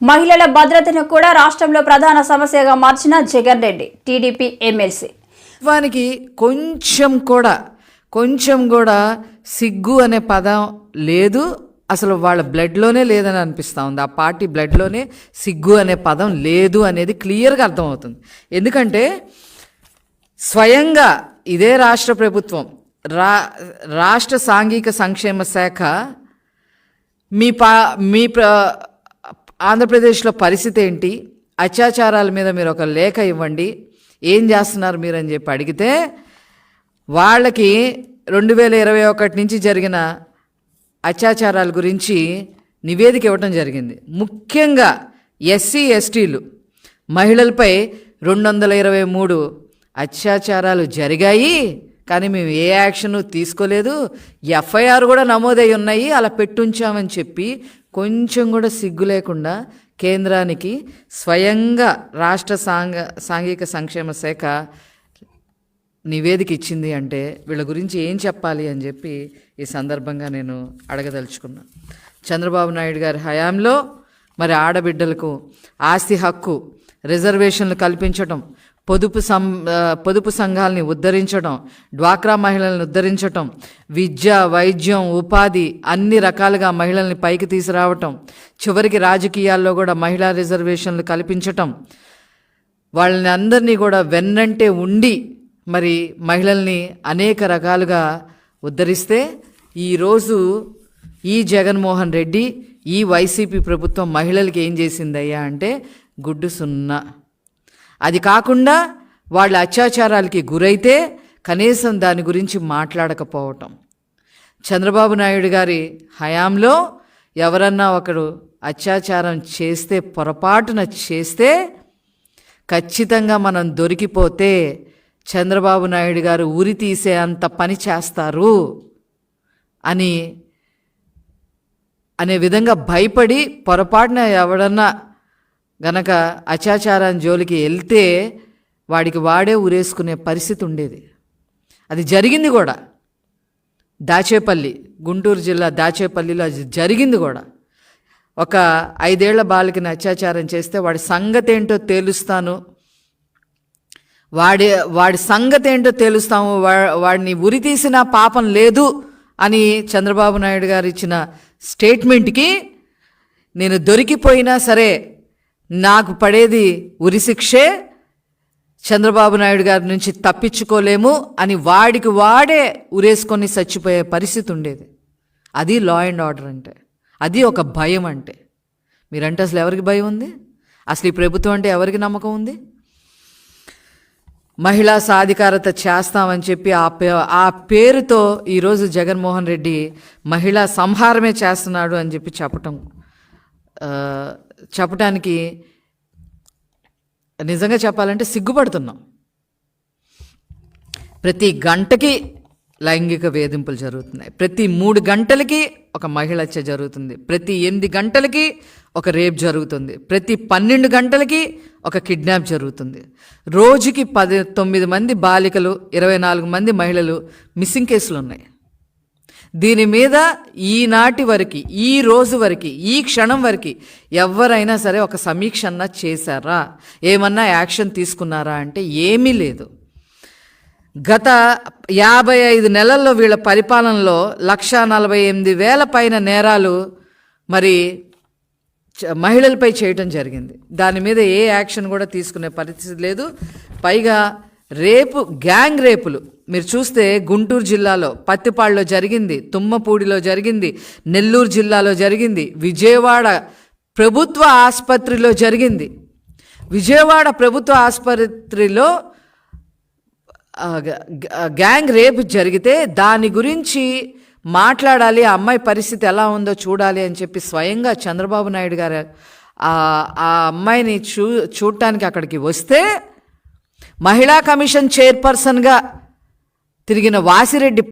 మహిళల భద్రతను కూడా రాష్ట్రంలో ప్రధాన సమస్యగా మార్చిన జగన్ రెడ్డి టీడీపీ ఎమ్మెల్సీ. వానికి కొంచెం కూడా సిగ్గు అనే పదం లేదు, అసలు వాళ్ళ బ్లడ్లోనే లేదని అనిపిస్తూ ఉంది. ఆ పార్టీ బ్లడ్లోనే సిగ్గు అనే పదం లేదు అనేది క్లియర్గా అర్థమవుతుంది. ఎందుకంటే స్వయంగా ఇదే రాష్ట్ర ప్రభుత్వం రాష్ట్ర సాంఘిక సంక్షేమ శాఖ మీ ఆంధ్రప్రదేశ్లో పరిస్థితి ఏంటి, అత్యాచారాల మీద మీరు ఒక లేఖ ఇవ్వండి, ఏం చేస్తున్నారు మీరు అని చెప్పి అడిగితే వాళ్ళకి 2021 నుంచి జరిగిన అత్యాచారాల గురించి నివేదిక ఇవ్వటం జరిగింది. ముఖ్యంగా ఎస్సీ ఎస్టీలు మహిళలపై 223 అత్యాచారాలు జరిగాయి, కానీ మేము ఏ యాక్షన్ తీసుకోలేదు, ఎఫ్ఐఆర్ కూడా నమోదై ఉన్నాయి, అలా పెట్టుంచామని చెప్పి కొంచెం కూడా సిగ్గు లేకుండా కేంద్రానికి స్వయంగా రాష్ట్ర సాంఘిక సంక్షేమ శాఖ నివేదిక ఇచ్చింది అంటే వీళ్ళ గురించి ఏం చెప్పాలి అని చెప్పి ఈ సందర్భంగా నేను అడగదలుచుకున్నా. చంద్రబాబు నాయుడు గారి హయాంలో మరి ఆడబిడ్డలకు ఆస్తి హక్కు, రిజర్వేషన్లు కల్పించడం, పొదుపు సంఘాలని ఉద్ధరించడం, డ్వాక్రా మహిళలను ఉద్ధరించటం, విద్య, వైద్యం, ఉపాధి అన్ని రకాలుగా మహిళల్ని పైకి తీసుకురావటం, చివరికి రాజకీయాల్లో కూడా మహిళా రిజర్వేషన్లు కల్పించటం, వాళ్ళని అందరినీ కూడా వెన్నంటే ఉండి మరి మహిళల్ని అనేక రకాలుగా ఉద్ధరిస్తే ఈరోజు ఈ జగన్మోహన్ రెడ్డి, ఈ వైసీపీ ప్రభుత్వం మహిళలకి ఏం చేసిందయ్యా అంటే గుడ్డు సున్నా. అది కాకుండా వాళ్ళ అత్యాచారాలకి గురైతే కనీసం దాని గురించి మాట్లాడకపోవటం. చంద్రబాబు నాయుడు గారి హయాంలో ఎవరన్నా ఒకరు అత్యాచారం చేస్తే, పొరపాటున చేస్తే ఖచ్చితంగా మనం దొరికిపోతే చంద్రబాబు నాయుడు గారు ఉరి తీసే అంత పని చేస్తారు అనే విధంగా భయపడి పొరపాటున ఎవడన్నా గనక అత్యాచారం జోలికి వెళ్తే వాడికి వాడే ఉరేసుకునే పరిస్థితి ఉండేది. అది జరిగింది కూడా. దాచేపల్లి, గుంటూరు జిల్లా దాచేపల్లిలో అది జరిగింది కూడా. ఒక 5 ఏళ్ల బాలికని అత్యాచారం చేస్తే వాడి సంగతి ఏంటో తేలుస్తాను, వాడి సంగతి ఏంటో తేలుస్తాము, వాడిని ఉరి తీసిన పాపం లేదు అని చంద్రబాబు నాయుడు గారు ఇచ్చిన స్టేట్మెంట్కి నేను దొరికిపోయినా సరే నాకు పడేది ఉరిశిక్షే, చంద్రబాబు నాయుడు గారి నుంచి తప్పించుకోలేము అని వాడికి వాడే ఉరేసుకొని చచ్చిపోయే పరిస్థితి ఉండేది. అది లా అండ్ ఆర్డర్ అంటే, అది ఒక భయం అంటే. మీరంటే అసలు ఎవరికి భయం ఉంది? అసలు ఈ ప్రభుత్వం అంటే ఎవరికి నమ్మకం ఉంది? మహిళా సాధికారత చేస్తామని చెప్పి ఆ పేరుతో ఈరోజు జగన్మోహన్ రెడ్డి మహిళా సంహారమే చేస్తున్నాడు అని చెప్పి చెప్పటానికి నిజంగా చెప్పాలంటే సిగ్గుపడుతున్నాం. ప్రతి గంటకి లైంగిక వేధింపులు జరుగుతున్నాయి, ప్రతి 3 గంటలకి ఒక మహిళ హత్య జరుగుతుంది, ప్రతి 8 గంటలకి ఒక రేప్ జరుగుతుంది, ప్రతి 12 గంటలకి ఒక కిడ్నాప్ జరుగుతుంది. రోజుకి 9 మంది బాలికలు, 24 మంది మహిళలు మిస్సింగ్ కేసులు ఉన్నాయి. దీని మీద ఈనాటి వరకు, ఈ రోజు వరకు, ఈ క్షణం వరకు ఎవరైనా సరే ఒక సమీక్ష అన్నా చేశారా, ఏమన్నా యాక్షన్ తీసుకున్నారా అంటే ఏమీ లేదు. గత 55 నెలల్లో వీళ్ళ పరిపాలనలో 148,000 పైన నేరాలు మరి మహిళలపై చేయటం జరిగింది. దాని మీద ఏ యాక్షన్ కూడా తీసుకునే పరిస్థితి లేదు. పైగా గ్యాంగ్ రేపులు మీరు చూస్తే గుంటూరు జిల్లాలో పత్తిపాడులో జరిగింది, తుమ్మపూడిలో జరిగింది, నెల్లూరు జిల్లాలో జరిగింది, విజయవాడ ప్రభుత్వ ఆసుపత్రిలో జరిగింది. విజయవాడ ప్రభుత్వ ఆసుపత్రిలో గ్యాంగ్ రేప్ జరిగితే దాని గురించి మాట్లాడాలి, ఆ అమ్మాయి పరిస్థితి ఎలా ఉందో చూడాలి అని చెప్పి స్వయంగా చంద్రబాబు నాయుడు గారు ఆ అమ్మాయిని చూడటానికి అక్కడికి వస్తే మహిళా కమిషన్ చైర్పర్సన్గా తిరిగిన వాసిరెడ్డి